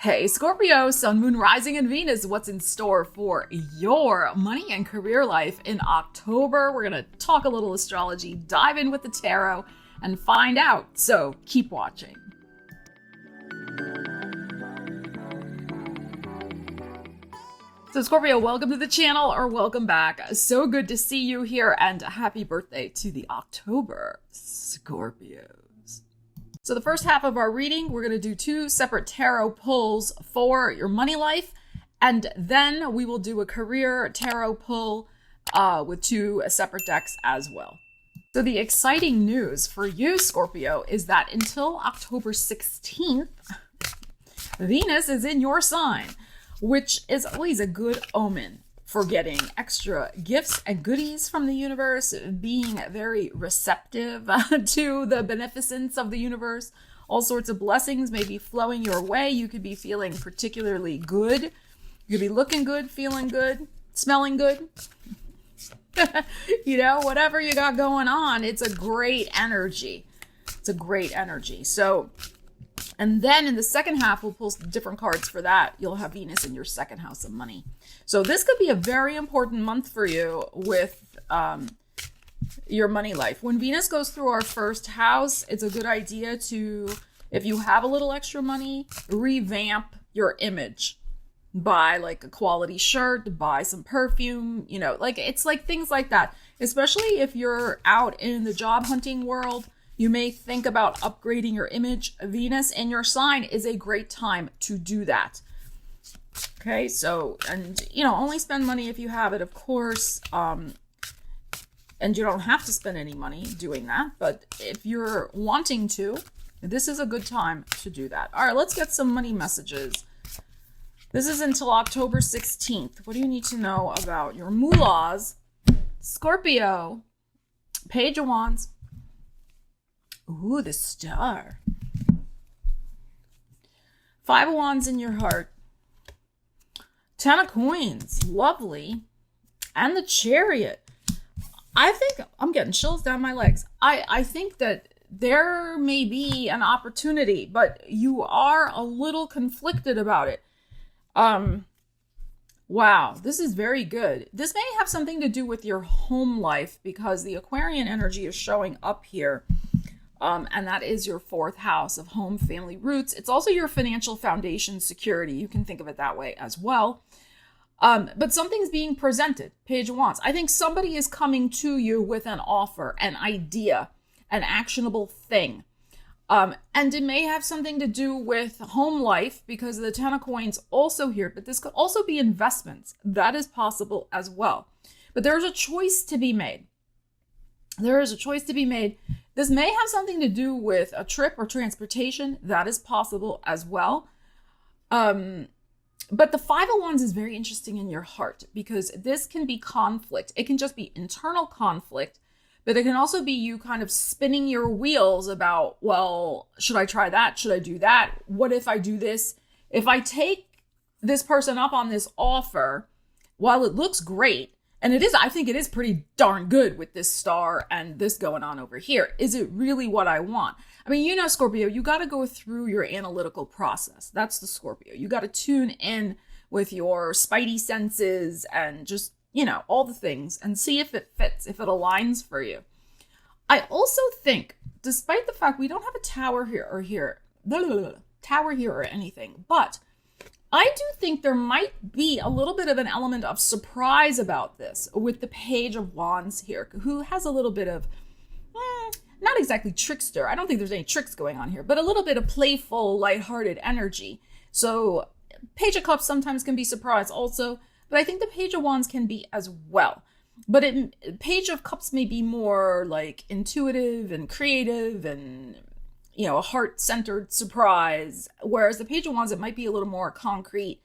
Hey Scorpio, Sun, Moon, Rising, and Venus, what's in store for your money and career life in October? We're going to talk a little astrology, dive in with the tarot, and find out. So keep watching. So Scorpio, welcome to the channel or welcome back. So good to see you here and happy birthday to the October Scorpios. So the first half of our reading, we're going to do two separate tarot pulls for your money life. And then we will do a career tarot pull with two separate decks as well. So the exciting news for you, Scorpio, is that until October 16th, Venus is in your sign, which is always a good omen for getting extra gifts and goodies from the universe, being very receptive to the beneficence of the universe. All sorts of blessings may be flowing your way. You could be feeling particularly good. You could be looking good, feeling good, smelling good. You know, whatever you got going on, it's a great energy. It's a great energy. So, and then in the second half, we'll pull different cards for that. You'll have Venus in your second house of money. So this could be a very important month for you with your money life. When Venus goes through our first house, it's a good idea to, if you have a little extra money, revamp your image. Buy like a quality shirt, buy some perfume, you know, like it's like things like that. Especially if you're out in the job hunting world, you may think about upgrading your image. Venus in your sign is a great time to do that. Okay, so, and, you know, only spend money if you have it, of course. And you don't have to spend any money doing that. But if you're wanting to, this is a good time to do that. All right, let's get some money messages. This is until October 16th. What do you need to know about your moolahs? Scorpio, Page of Wands. Ooh, the Star. Five of Wands in your heart. Ten of Coins, lovely. And the Chariot. I think, I'm getting chills down my legs. I think that there may be an opportunity, but you are a little conflicted about it. Wow, this is very good. This may have something to do with your home life because the Aquarian energy is showing up here. And that is your fourth house of home, family, roots. It's also your financial foundation, security. You can think of it that way as well. But something's being presented, Page of Wands. I think somebody is coming to you with an offer, an idea, an actionable thing. And it may have something to do with home life because the Ten of Coins also here, but this could also be investments. That is possible as well. But there's a choice to be made. There is a choice to be made. This may have something to do with a trip or transportation. That is possible as well. But the Five of Wands is very interesting in your heart because this can be conflict. It can just be internal conflict, but it can also be you kind of spinning your wheels about, well, should I try that? Should I do that? What if I do this? If I take this person up on this offer, while it looks great, and it is, I think it is pretty darn good with this star and this going on over here. Is it really what I want? I mean, you know, Scorpio, you got to go through your analytical process. That's the Scorpio. You got to tune in with your spidey senses and just, you know, all the things and see if it fits, if it aligns for you. I also think, despite the fact we don't have a tower here or anything, but I do think there might be a little bit of an element of surprise about this with the Page of Wands here, who has a little bit of, not exactly trickster. I don't think there's any tricks going on here, but a little bit of playful, lighthearted energy. So Page of Cups sometimes can be surprised also, but I think the Page of Wands can be as well. But Page of Cups may be more like intuitive and creative and, you know, a heart-centered surprise. Whereas the Page of Wands, it might be a little more concrete.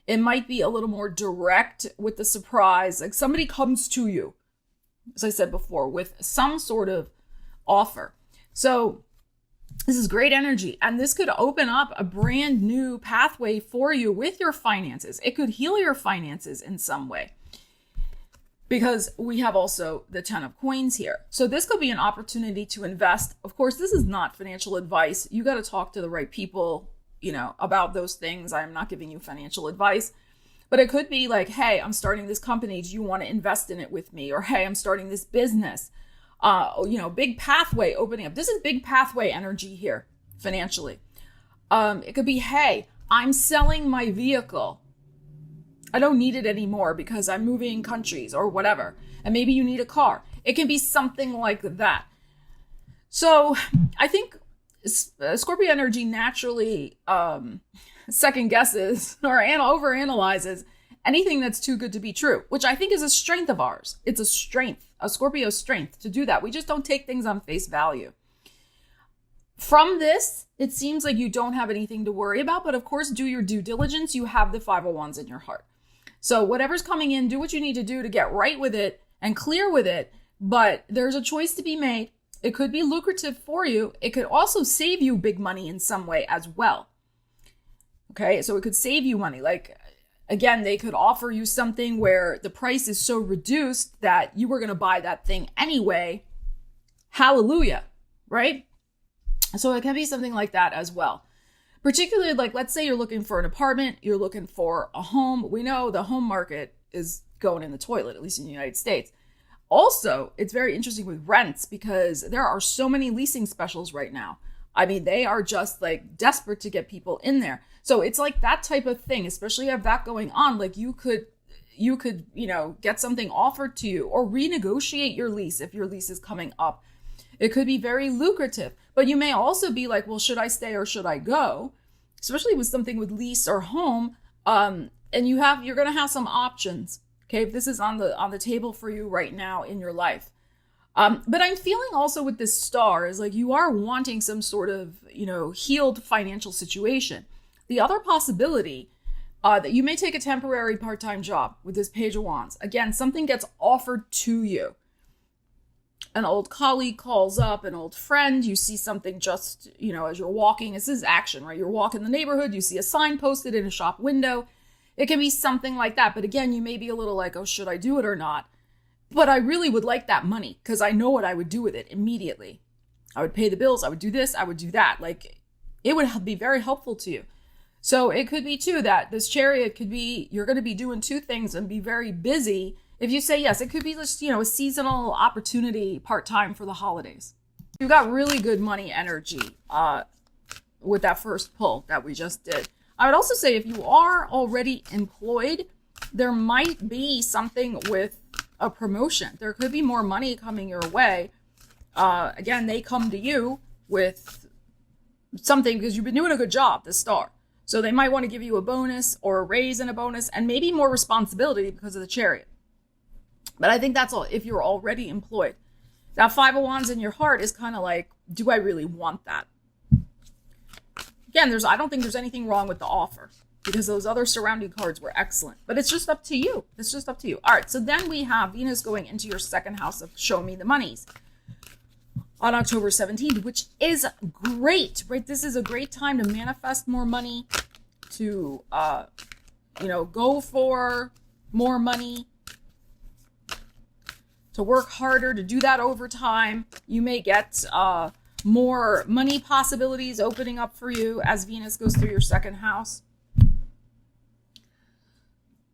It might be a little more direct with the surprise. Like somebody comes to you, as I said before, with some sort of offer. So this is great energy. And this could open up a brand new pathway for you with your finances. It could heal your finances in some way. Because we have also the Ten of Coins here. So this could be an opportunity to invest. Of course, this is not financial advice. You got to talk to the right people. about those things. I'm not giving you financial advice, but it could be like, hey, I'm starting this company. Do you want to invest in it with me? Or, hey, I'm starting this business. Big pathway opening up. This is big pathway energy here financially. It could be, hey, I'm selling my vehicle. I don't need it anymore because I'm moving countries or whatever. And maybe you need a car. It can be something like that. So I think Scorpio energy naturally second guesses or overanalyzes anything that's too good to be true, which I think is a strength of ours. It's a strength, a Scorpio strength to do that. We just don't take things on face value. From this, it seems like you don't have anything to worry about, but of course, do your due diligence. You have the Five of Wands in your heart. So whatever's coming in, do what you need to do to get right with it and clear with it. But there's a choice to be made. It could be lucrative for you. It could also save you big money in some way as well. Okay, so it could save you money. Like, again, they could offer you something where the price is so reduced that you were going to buy that thing anyway. Hallelujah, right? So it can be something like that as well. Particularly, like, let's say you're looking for an apartment, you're looking for a home. We know the home market is going in the toilet, at least in the United States. Also, it's very interesting with rents because there are so many leasing specials right now. I mean, they are just like desperate to get people in there. So it's like that type of thing, especially have that going on. Like you could, get something offered to you or renegotiate your lease if your lease is coming up. It could be very lucrative, but you may also be like, well, should I stay or should I go? Especially with something with lease or home. And you're going to have some options. Okay. If this is on the table for you right now in your life. But I'm feeling also with this star is like, you are wanting some sort of, healed financial situation. The other possibility, that you may take a temporary part-time job with this Page of Wands. Again, something gets offered to you. An old colleague calls up, an old friend, you see something just, as you're walking, this is action, right? You're walking the neighborhood, you see a sign posted in a shop window. It can be something like that. But again, you may be a little like, oh, should I do it or not? But I really would like that money because I know what I would do with it immediately. I would pay the bills. I would do this. I would do that. Like, it would be very helpful to you. So it could be too that this Chariot could be, you're going to be doing two things and be very busy. If you say yes, it could be just, a seasonal opportunity part-time for the holidays. You've got really good money energy with that first pull that we just did. I would also say if you are already employed, there might be something with a promotion. There could be more money coming your way. Again, they come to you with something because you've been doing a good job, the star. So they might want to give you a bonus or a raise and a bonus and maybe more responsibility because of the Chariot. But I think that's all if you're already employed. That Five of Wands in your heart is kind of like, do I really want that? Again, I don't think there's anything wrong with the offer because those other surrounding cards were excellent. But it's just up to you. It's just up to you. All right, so then we have Venus going into your second house of Show Me the Monies on October 17th, which is great, right? This is a great time to manifest more money, to, go for more money, to work harder, to do that over time. You may get more money possibilities opening up for you as Venus goes through your second house.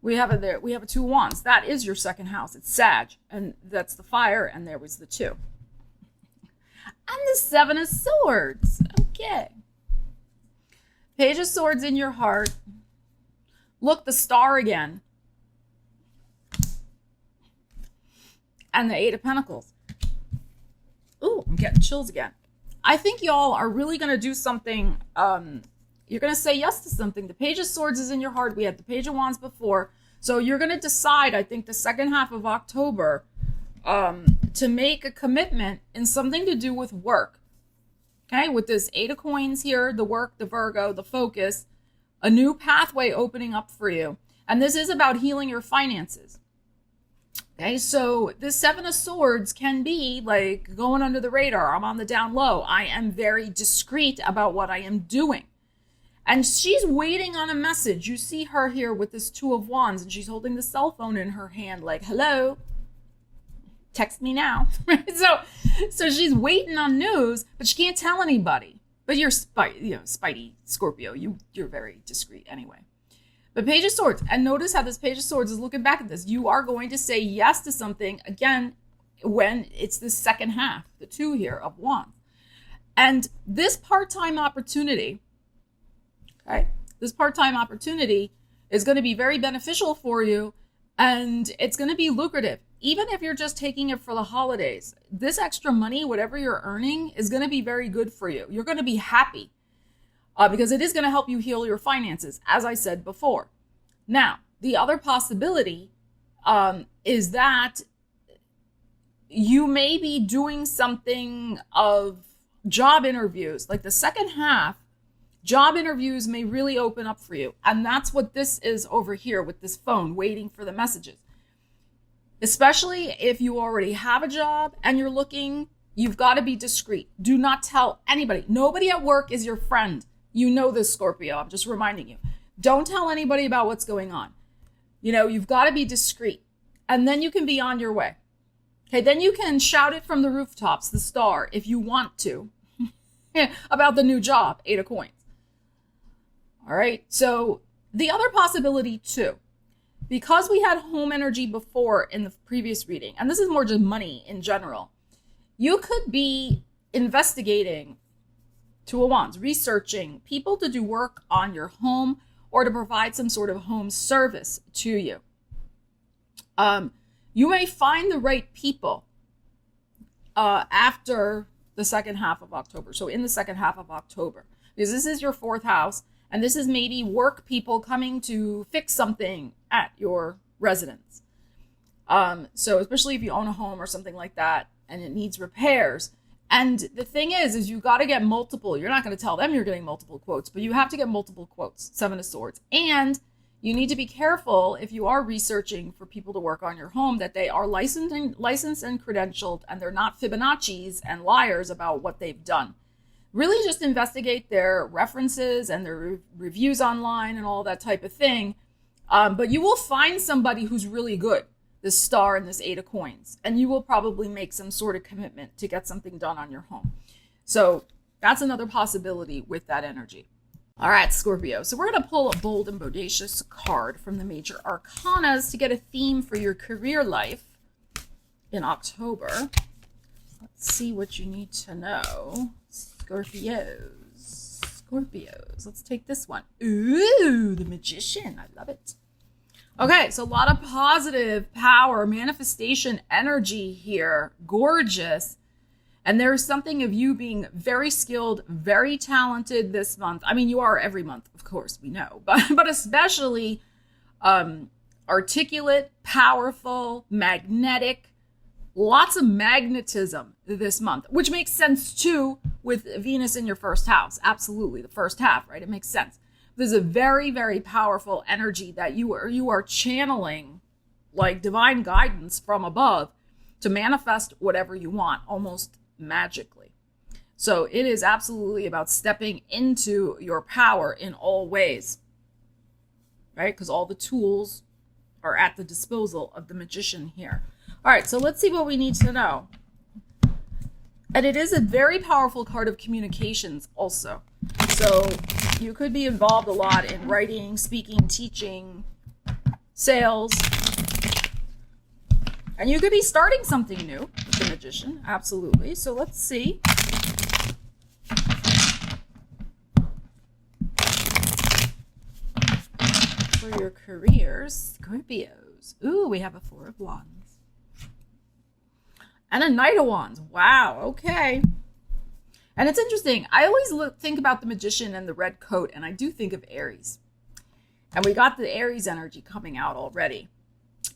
We have it there. We have a Two of Wands. That is your second house. It's Sag, and that's the fire, and there was the two. And the Seven of Swords. Okay. Page of Swords in your heart. Look, the star again. And the Eight of Pentacles. Ooh, I'm getting chills again. I think y'all are really going to do something. You're going to say yes to something. The Page of Swords is in your heart. We had the Page of Wands before. So you're going to decide, I think, the second half of October to make a commitment in something to do with work. Okay, with this Eight of Coins here, the work, the Virgo, the focus, a new pathway opening up for you. And this is about healing your finances. Okay, so the Seven of Swords can be like going under the radar. I'm on the down low. I am very discreet about what I am doing. And she's waiting on a message. You see her here with this Two of Wands, and she's holding the cell phone in her hand like, hello, text me now. So she's waiting on news, but she can't tell anybody. But you're Spidey Scorpio. You're very discreet anyway. But Page of Swords, and notice how this Page of Swords is looking back at this. You are going to say yes to something, again, when it's the second half, the 2 here of Wands. And this part-time opportunity, okay, this part-time opportunity is going to be very beneficial for you, and it's going to be lucrative. Even if you're just taking it for the holidays, this extra money, whatever you're earning, is going to be very good for you. You're going to be happy. Because it is going to help you heal your finances, as I said before. Now, the other possibility is that you may be doing something of job interviews. Like the second half, job interviews may really open up for you. And that's what this is over here with this phone, waiting for the messages. Especially if you already have a job and you're looking, you've got to be discreet. Do not tell anybody. Nobody at work is your friend. You know this, Scorpio. I'm just reminding you. Don't tell anybody about what's going on. You've got to be discreet. And then you can be on your way. Okay, then you can shout it from the rooftops, the star, if you want to, about the new job, 8 of coins. All right, so the other possibility too, because we had home energy before in the previous reading, and this is more just money in general, you could be investigating 2 of Wands, researching people to do work on your home or to provide some sort of home service to you. You may find the right people after the second half of October. So in the second half of October, because this is your 4th house, and this is maybe work people coming to fix something at your residence. So especially if you own a home or something like that and it needs repairs. And the thing is you got to get multiple. You're not going to tell them you're getting multiple quotes, but you have to get multiple quotes, 7 of Swords. And you need to be careful if you are researching for people to work on your home that they are licensed and credentialed, and they're not Fibonacci's and liars about what they've done. Really just investigate their references and their reviews online and all that type of thing. But you will find somebody who's really good, this star and this 8 of coins, and you will probably make some sort of commitment to get something done on your home. So that's another possibility with that energy. All right, Scorpio. So we're going to pull a bold and bodacious card from the major arcanas to get a theme for your career life in October. Let's see what you need to know. Scorpios. Let's take this one. Ooh, the Magician. I love it. Okay, so a lot of positive power, manifestation energy here. Gorgeous. And there's something of you being very skilled, very talented this month. I mean, you are every month, of course, we know. But especially articulate, powerful, magnetic. Lots of magnetism this month, which makes sense too with Venus in your 1st house. Absolutely, the 1st half, right? It makes sense. There's a very, very powerful energy that you are channeling, like divine guidance from above, to manifest whatever you want, almost magically. So it is absolutely about stepping into your power in all ways, right? Because all the tools are at the disposal of the Magician here. All right, so let's see what we need to know. And it is a very powerful card of communications also. So you could be involved a lot in writing, speaking, teaching, sales. And you could be starting something new with the Magician, absolutely. So let's see. For your careers, Scorpios. Ooh, we have a 4 of Wands. And a Knight of Wands. Wow, okay. And it's interesting. I always think about the Magician and the red coat, and I do think of Aries. And we got the Aries energy coming out already.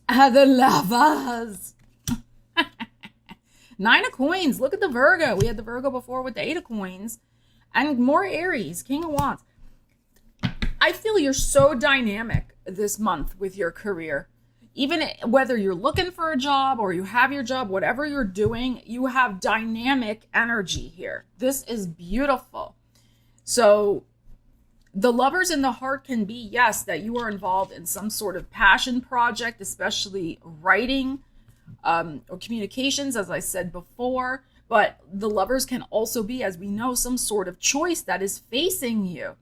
The Lovers. 9 of Coins. Look at the Virgo. We had the Virgo before with the 8 of Coins. And more Aries. King of Wands. I feel you're so dynamic this month with your career. Even whether you're looking for a job or you have your job, whatever you're doing, you have dynamic energy here. This is beautiful. So the Lovers in the heart can be, yes, that you are involved in some sort of passion project, especially writing or communications, as I said before. But the Lovers can also be, as we know, some sort of choice that is facing you.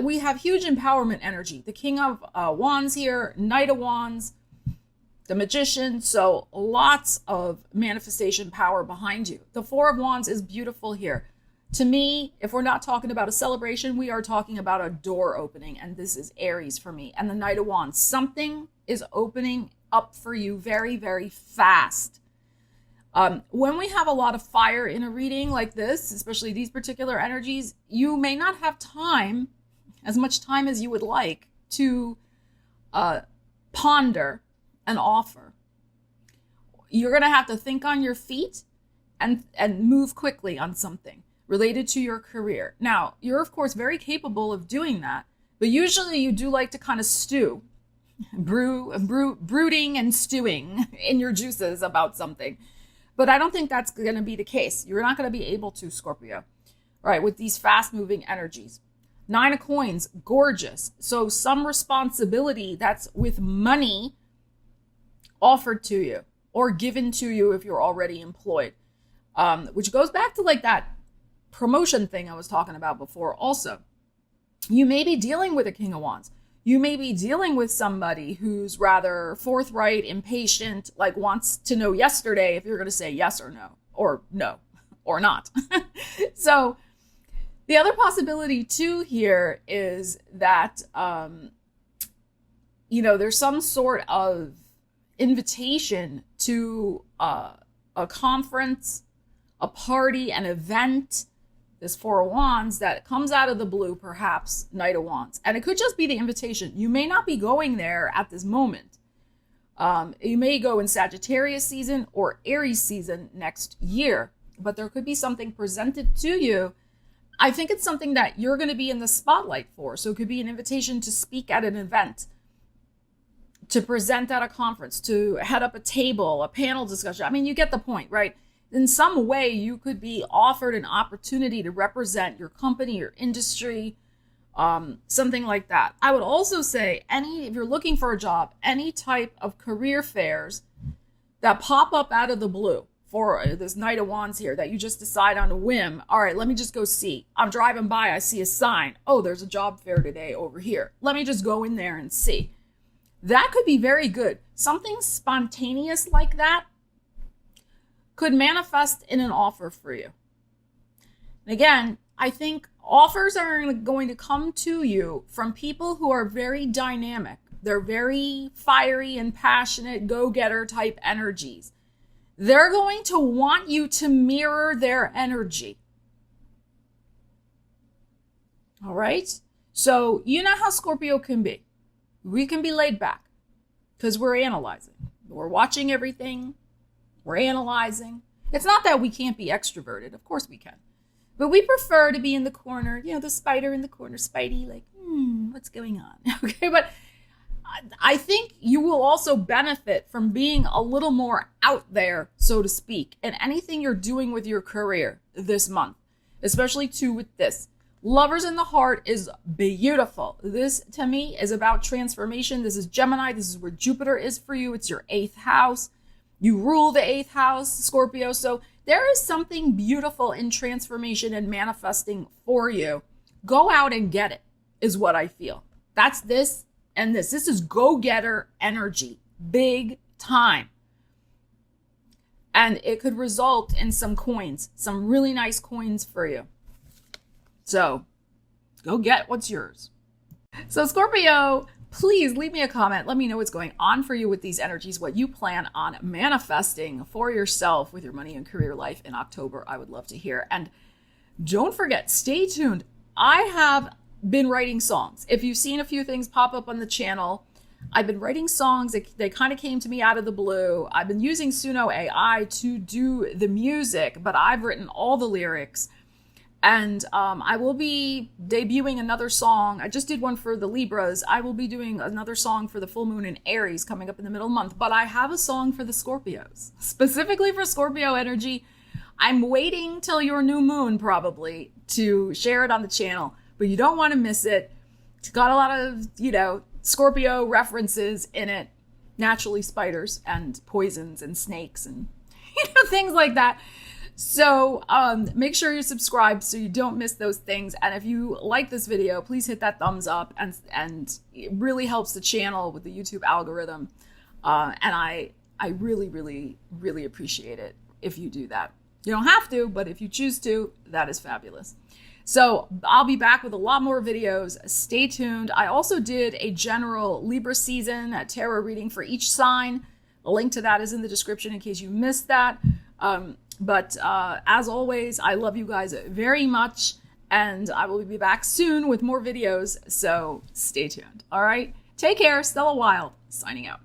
We have huge empowerment energy. The King of Wands here, Knight of Wands, the Magician. So lots of manifestation power behind you. The Four of Wands is beautiful here. To me, if we're not talking about a celebration, we are talking about a door opening. And this is Aries for me. And the Knight of Wands, something is opening up for you very, very fast. When we have a lot of fire in a reading like this, especially these particular energies, you may not have time, as much time as you would like, to ponder an offer. You're going to have to think on your feet and move quickly on something related to your career. Now, you're of course very capable of doing that, but usually you do like to kind of stew, brooding and stewing in your juices about something. But I don't think that's going to be the case. You're not going to be able to, Scorpio, right, with these fast-moving energies. Nine of Coins, gorgeous. So some responsibility that's with money offered to you or given to you if you're already employed, which goes back to like that promotion thing I was talking about before. Also, you may be dealing with a King of Wands. You may be dealing with somebody who's rather forthright, impatient, like wants to know yesterday if you're going to say yes or no, or not. So the other possibility too here is that, there's some sort of invitation to a conference, a party, an event, this Four of Wands that comes out of the blue, perhaps Knight of Wands. And it could just be the invitation. You may not be going there at this moment. You may go in Sagittarius season or Aries season next year, but there could be something presented to you. I think it's something that you're going to be in the spotlight for. So it could be an invitation to speak at an event, to present at a conference, to head up a table, a panel discussion. I mean, you get the point, right? In some way, you could be offered an opportunity to represent your company, your industry, something like that. I would also say if you're looking for a job, any type of career fairs that pop up out of the blue for this Knight of Wands here that you just decide on a whim. All right, let me just go see. I'm driving by, I see a sign. Oh, there's a job fair today over here. Let me just go in there and see. That could be very good. Something spontaneous like that could manifest in an offer for you. And again, I think offers are going to come to you from people who are very dynamic. They're very fiery and passionate, go-getter type energies. They're going to want you to mirror their energy. All right? So you know how Scorpio can be. We can be laid back because we're analyzing. We're watching everything. We're analyzing. It's not that we can't be extroverted. Of course we can. But we prefer to be in the corner, the spider in the corner, Spidey, like, what's going on? Okay, but I think you will also benefit from being a little more out there, so to speak, in anything you're doing with your career this month, especially too with this. Lovers in the Heart is beautiful. This, to me, is about transformation. This is Gemini. This is where Jupiter is for you. It's your 8th house. You rule the 8th house, Scorpio. So there is something beautiful in transformation and manifesting for you. Go out and get it, is what I feel. That's this and this. This is go-getter energy, big time. And it could result in some coins, some really nice coins for you. So go get what's yours. So Scorpio, please leave me a comment. Let me know what's going on for you with these energies, what you plan on manifesting for yourself with your money and career life in October. I would love to hear. And don't forget, stay tuned. I have been writing songs. If you've seen a few things pop up on the channel, I've been writing songs. They kind of came to me out of the blue. I've been using Suno AI to do the music, but I've written all the lyrics. And I will be debuting another song. I just did one for the Libras. I will be doing another song for the full moon in Aries coming up in the middle of the month. But I have a song for the Scorpios, specifically for Scorpio energy. I'm waiting till your new moon probably to share it on the channel, but you don't want to miss it. It's got a lot of, Scorpio references in it. Naturally spiders and poisons and snakes and things like that. So make sure you're subscribed so you don't miss those things. And if you like this video, please hit that thumbs up, and it really helps the channel with the YouTube algorithm. And I really, really, really appreciate it if you do that. You don't have to, but if you choose to, that is fabulous. So I'll be back with a lot more videos. Stay tuned. I also did a general Libra season tarot reading for each sign. A link to that is in the description in case you missed that. But as always, I love you guys very much, and I will be back soon with more videos, so stay tuned. All right? Take care. Stella Wilde, signing out.